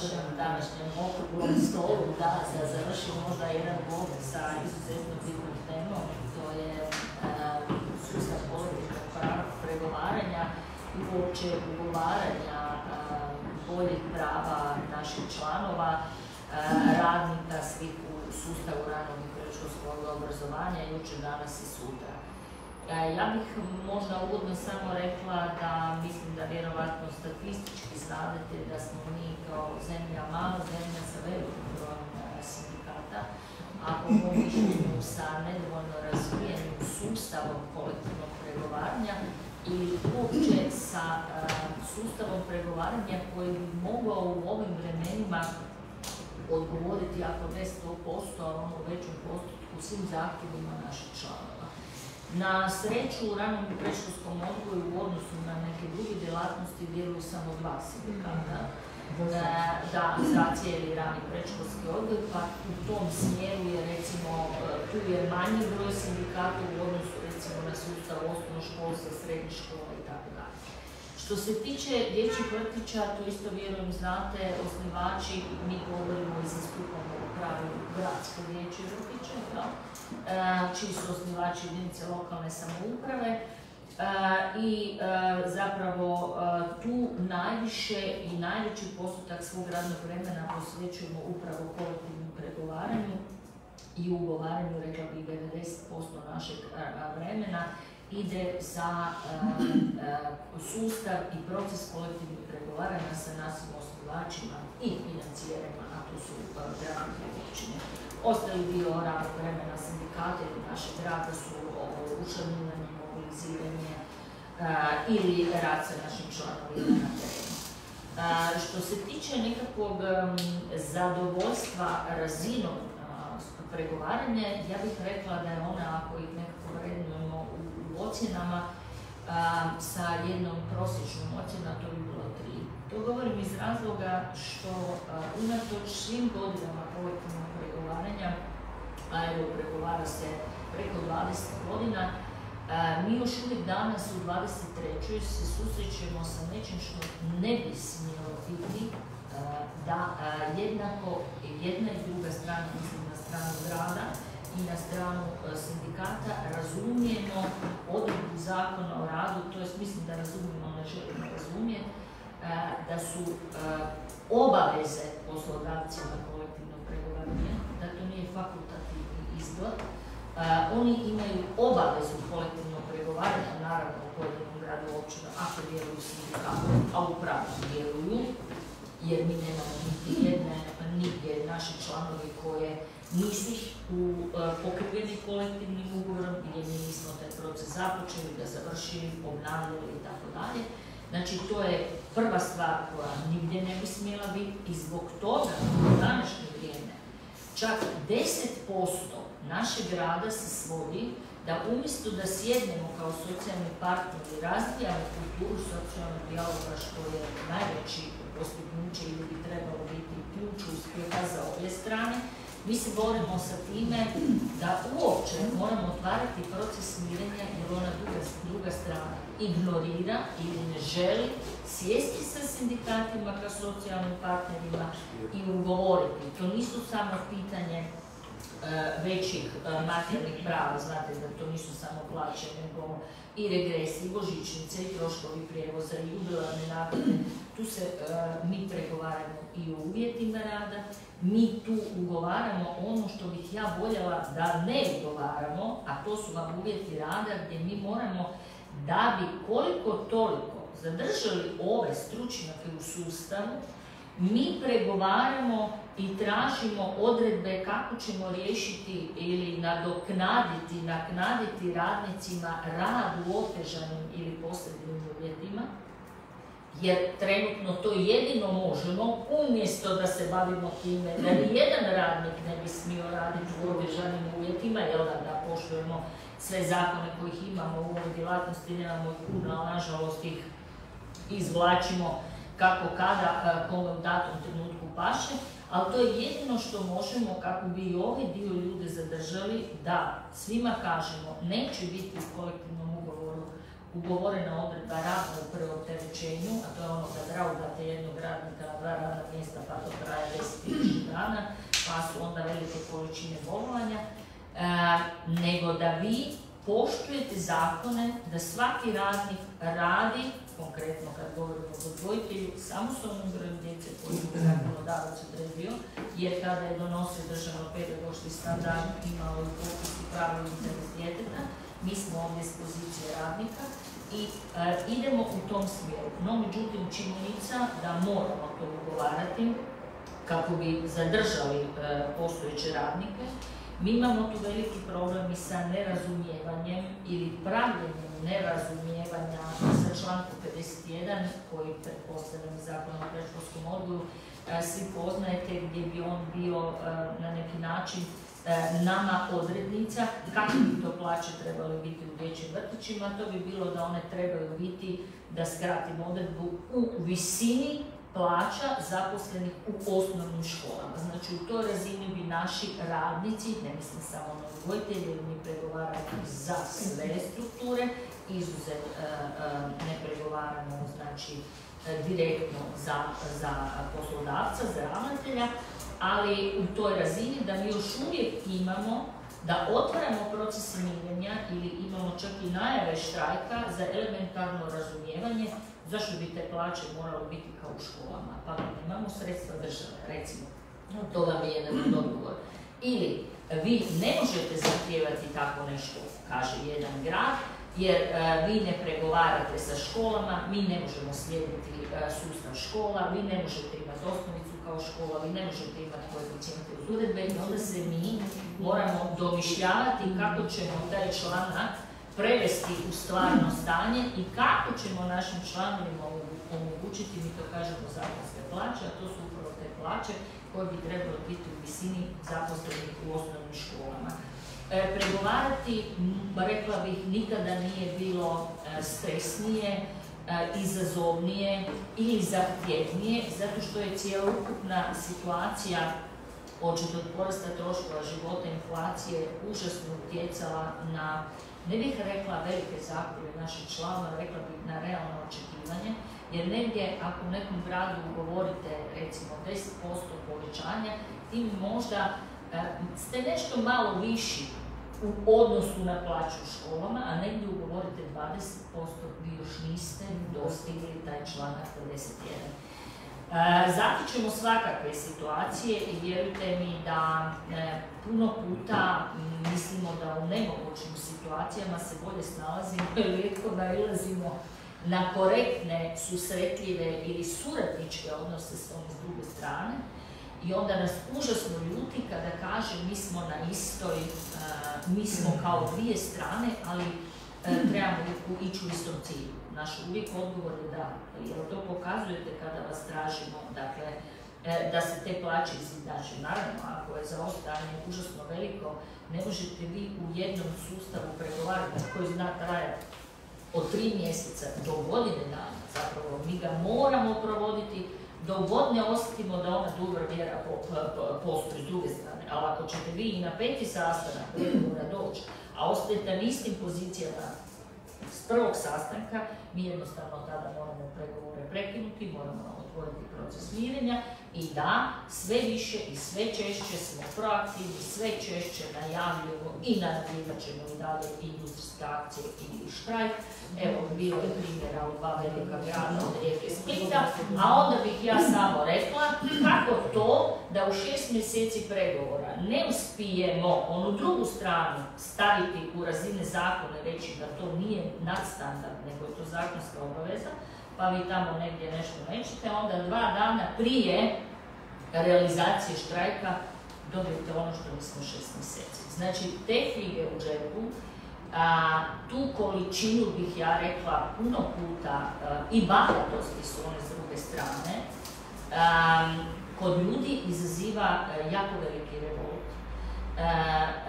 našem današnjem okruglom stolu, da završimo možda jedan blok sa izuzetno bitnom temom, to je sustav kolektivnog pregovaranja i uopće ugovaranja boljih prava naših članova, radnika, svih u sustavu ranog i predškolskog obrazovanja, jučer, danas i sutra. Ja bih možda uvodno samo rekla da mislim da vjerovatno statistički znadete da smo mi kao zemlja, mala zemlja sa velikim brojem sindikata, ako pomišljamo sa nedovoljno razvijenim sustavom kolektivnog pregovaranja i uopće sa sustavom pregovaranja koji bi mogao u ovim vremenima odgovoriti ako ne 100%, ali ono u većem postotku svim zahtjevima naših članova. Na sreću u ranom i predškolskom odgoju u odnosu na neke druge djelatnosti djeluju samo 2 sindikata za cijeli rani predškolski odgoj, pa u tom smjeru je recimo tu je manji broj sindikata u odnosu recimo na sustav osnovnoškolstva, srednjih škola itd. Što se tiče dječjih vrtića, to isto vjerujem znate, osnivači, mi govorimo i zastupamo u pravilu gradske dječje vrtiće, čiji su osnivači jedinice lokalne samouprave i zapravo tu najviše i najveći postotak svog radnog vremena posvećujemo upravo kolektivnom pregovaranju i ugovaranju, rekla bih 90% našeg vremena ide za sustav i proces kolektivnih pregovaranja sa našim osnivačima i financijerima, a to su grad i općine. Ostali dio radnog vremena sindikata ili našeg rada su učlanjivanje, mobiliziranje ili rad sa našim članovima na terenu. Što se tiče nekakvog zadovoljstva razinom pregovaranja, ja bih rekla da je ona, ako ih nekako vrednujemo u ocjenama, sa jednom prosječnom ocjenom, to bi bilo 3. To govorim iz razloga što unatoč svim godinama kolektivnog pregovaranja, a evo pregovara se preko 20 godina, mi još uvijek danas u 23. se susrećemo sa nečim što ne bi smjelo biti, da jednako jedna i druga strana, mislim na stranu grada i na stranu sindikata, razumijemo odredbu zakona o radu, to jest mislim da razumijemo, ne želimo razumjeti, da su obaveze poslodavcima kolektivnog pregovaranja, da to nije fakultativni izbor. Oni imaju obavezu kolektivnog pregovaranja, naravno u pojedinom gradu općina, ako djeluju sindikatu, a u pravilu djeluju, jer mi nemamo nigdje naši članovi koje nisu pokriveni kolektivnim ugovorom ili mi nismo taj proces započeli, da završili, obnavljali i tako dalje. Znači, to je prva stvar koja nigdje ne bi smjela biti i zbog toga u današnje vrijeme čak 10% našeg rada se svodi da umjesto da sjednemo kao socijalni partneri, razvijamo kulturu socijalnog dijaloga, što je najveći postignuće ili bi trebalo biti ključ uspjeha za obje strane, mi se borimo sa time da uopće moramo otvarati proces mirenja jer ona druga strana ignorira ili ne želi sjesti sa sindikatima kao socijalnim partnerima i ugovoriti. To nisu samo pitanje većih materijalnih prava, znate da to nisu samo plaće, nego i regresi, i božićnice, i troškovi prijevoza, i jubilarne naknade. Tu se mi pregovaramo i o uvjetima rada, mi tu ugovaramo ono što bih ja voljela da ne ugovaramo, a to su vam uvjeti rada gdje mi moramo, da bi koliko toliko zadržali ove stručnjake u sustavu, mi pregovaramo i tražimo odredbe kako ćemo riješiti ili naknaditi radnicima rad u otežanim ili posebnim uvjetima, jer trenutno to jedino možemo, umjesto da se bavimo time da ni jedan radnik ne bi smio raditi u otežanim uvjetima, jel da poštujemo sve zakone kojih imamo u ovoj djelatnosti, nemamo ih puno, ali nažalost ih izvlačimo kako kada, kome u datom trenutku paše, ali to je jedino što možemo kako bi i ovaj dio ljude zadržali, da svima kažemo neće biti u kolektivnom ugovoru ugovorena odredba radna u preopterećenju, a to je ono kad raugate jednog radnika na 2 radna mjesta pa to traje 10 dana, pa su onda velike količine bolovanja, nego da vi poštujete zakone, da svaki radnik radi, konkretno kad govorimo o odgojitelju, samo s onim brojem djece koji je zakonodavac odredio, jer kada je donosio državno-pedagoški standard imalo i popis i pravi interes djeteta, mi smo ovdje s pozicije radnika i idemo u tom smjeru. No, međutim, činjenica da moramo to ugovarati kako bi zadržali postojeće radnike. Mi imamo tu veliki problem i sa nerazumijevanjem ili pravljenjem nerazumijevanja sa člankom 51 koji pretpostavljam Zakon o predškolskom odgoju svi poznajete, gdje bi on bio na neki način nama odrednica kako bi to plaće trebale biti u dječjim vrtićima. To bi bilo da one trebaju biti, da skratim odredbu, u visini plaća zaposlenih u osnovnim školama. Znači u toj razini bi naši radnici, ne mislim samo na odgojitelje, jer mi pregovaramo za sve strukture, izuzev ne pregovaramo znači direktno za poslodavca, za ravnatelja, ali u toj razini da mi još uvijek imamo da otvaramo procese mirenja ili imamo čak i najave štrajka za elementarno razumijevanje zašto bi te plaće moralo biti kao u školama. Pa imamo sredstva države, recimo. To vam je jedan odgovor. Ili vi ne možete zahtijevati tako nešto, kaže jedan grad, jer vi ne pregovarate sa školama, mi ne možemo slijediti sustav škola, vi ne možete imati osnovicu kao škola, vi ne možete imati koeficijente uz uredbe i onda se mi moramo domišljavati kako ćemo taj članak prevesti u stvarno stanje i kako ćemo našim članovima omogućiti, mi to kažemo, zakonske plaće, a to su upravo te plaće koje bi trebalo biti u visini zaposlenih u osnovnim školama. Pregovarati, rekla bih, nikada nije bilo stresnije, izazovnije ili zahtjevnije, zato što je cjelokupna situacija očito od porasta troškova života, inflacije, užasno utjecala na, ne bih rekla velike zahtjeve naših članova, rekla bih na realno očekivanje, jer negdje ako u nekom gradu ugovorite recimo 10% povećanja, tim možda ste nešto malo viši u odnosu na plaću u školama, a negdje ugovorite 20%, vi još niste dostigli taj članak 51. Zatičemo svakakve situacije i vjerujte mi da puno puta mislimo da u nemogućim situacijama se bolje snalazimo i rijetko nailazimo na korektne, susretljive ili suradničke odnose s ovom s druge strane. I onda nas užasno ljuti kada kaže mi smo na istoj, mi smo kao dvije strane, ali trebamo ići u istom cilju. Naš uvijek odgovor je da, jer to pokazujete kada vas tražimo, dakle, da se te plaće izjednače. Naravno, ako je zaostajanje užasno veliko, ne možete vi u jednom sustavu pregovarati koji zna trajati od 3 mjeseca do godine dana. Zapravo, mi ga moramo provoditi dok god ne osjetimo da ona dobra vjera postoji s druge strane. Ali ako ćete vi i na 5. sastanak pregovora doći, a ostajete na istim pozicijama s prvog sastanka, mi jednostavno tada moramo pregovore prekinuti, moramo otvoriti proces mirenja i da, sve više i sve češće smo proaktivni, sve češće najavljujemo i najavljivat ćemo i dalje i industrijske akcije i štrajk. Evo, bilo je primjera u 2 velika grada od Rijeke i Splita, a onda bih ja samo rekla kako to da u 6 mjeseci pregovora ne uspijemo onu drugu stranu staviti u razine zakona i reći da to nije nadstandard, nego je to zakonska obaveza, pa vi tamo negdje nešto nećete, onda 2 dana prije realizacije štrajka dobijete ono što nismo 6 mjeseci. Znači, te fige u džepu, tu količinu bih ja rekla puno puta i bahatosti su one s druge strane, kod ljudi izaziva jako veliki revolt.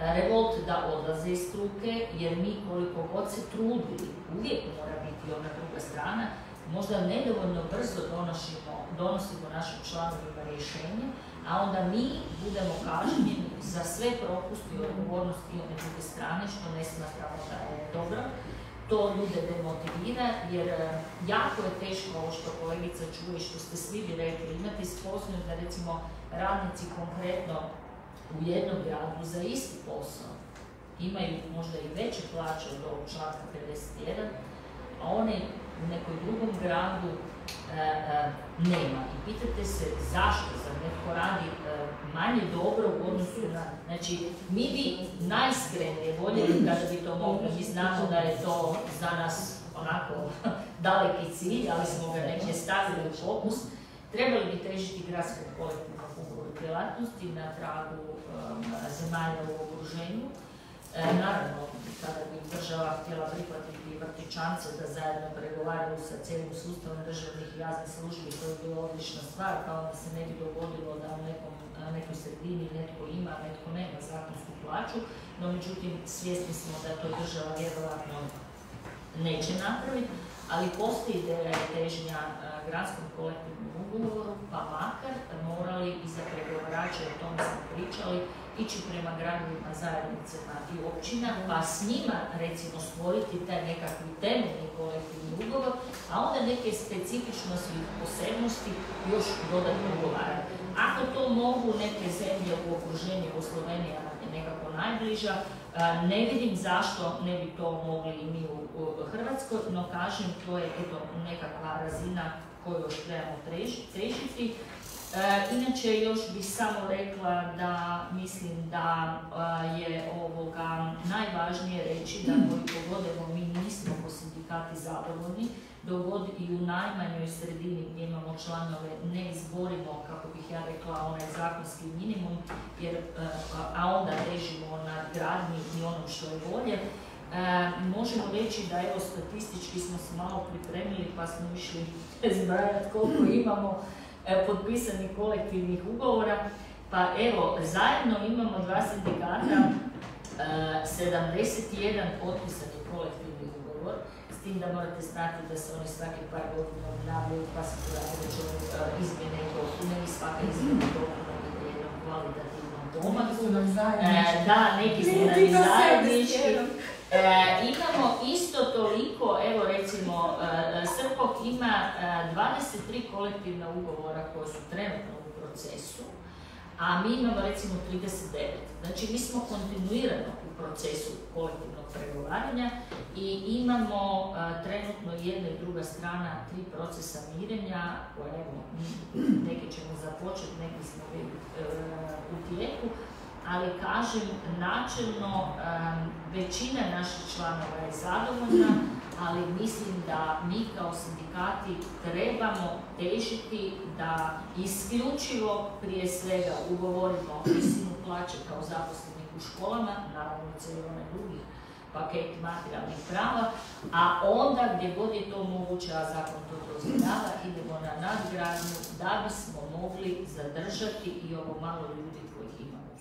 Revolt da odlaze iz struke, jer mi koliko god se trudili, uvijek mora biti ona druga strana, možda nedovoljno brzo donosimo našim članovima rješenje, a onda mi budemo kažnjeni za sve propuste i odgovornosti one druge strane, što ne smatramo da je dobro. to ljude demotivira, jer jako je teško ovo što kolegica čuje i što ste svi vi rekli, imati spoznaju da recimo radnici konkretno u jednom gradu za isti posao imaju možda i veće plaće od ovog članka 51, a oni u nekom drugom gradu nema. I pitate se zašto, zar netko radi manje dobro u odnosu na... Znači, mi bi najiskrenije voljeli kada bi to mogli. Mi znamo da je to za nas onako daleki cilj, ali smo ga negdje stavili u fokus. Trebali bi težiti gradskom kolektivnom ugovoru djelatnosti na tragu zemalja u okruženju. Naravno, kada bi država htjela prihvatiti vrtićance da zajedno pregovaraju sa cijelim sustavom državnih i javnih službi, to je bila odlična stvar, kao da se ne bi dogodilo da u nekoj sredini netko ima, netko nema zakonsku plaću, no međutim svjesni smo da to država vjerojatno neće napraviti, ali postoji ideja i težnja gradskom kolektivnom ugovoru, pa makar morali i za pregovarače, o tome smo pričali, ići prema gradovima, zajednicama i općina, pa s njima recimo stvoriti taj nekakvi temeljni kolektivni ugovor, a onda neke specifičnosti i posebnosti još dodatno ugovarati. Ako to mogu neke zemlje u okruženju, u Sloveniji je nekako najbliža, ne vidim zašto ne bi to mogli i mi u Hrvatskoj, no kažem, to je nekakva razina koju još trebamo težiti. Inače, još bih samo rekla da mislim da je najvažnije reći da koliko god mi nismo po sindikati zadovoljni, dok god i u najmanjoj sredini gdje imamo članove ne izborimo, kako bih ja rekla, onaj zakonski minimum, a onda težimo na gradnji i onom što je bolje. Možemo reći da evo statistički smo se malo pripremili pa smo išli zbrajati koliko imamo potpisanih kolektivnih ugovora, pa evo, zajedno imamo dva sindikata, 71 potpisani kolektivni ugovor, s tim da morate znati da se oni svaki par godina obnavljaju, pa se poravljaju izmjene i dopune i svaka izmjena i dopuna je jednom kvalitativnom pomaku. Da, neki su nam i zajednički. Imamo isto toliko, evo recimo, Srpok ima 23 kolektivna ugovora koji su trenutno u procesu, a mi imamo recimo 39. Znači mi smo kontinuirano u procesu kolektivnog pregovaranja i imamo trenutno jedna i druga strana 3 procesa mirenja, koje evo, neke ćemo započeti, neki smo u tijeku, ali kažem, načelno većina naših članova je zadovoljna, ali mislim da mi kao sindikati trebamo težiti da isključivo prije svega ugovorimo visinu plaće kao zaposlenih u školama, naravno cijeli onaj drugi paket materijalnih prava, a onda gdje god je to moguće, a zakon to dozvoljava, idemo na nadgradnju da bismo mogli zadržati i ovo malo ljudi kojih imamo.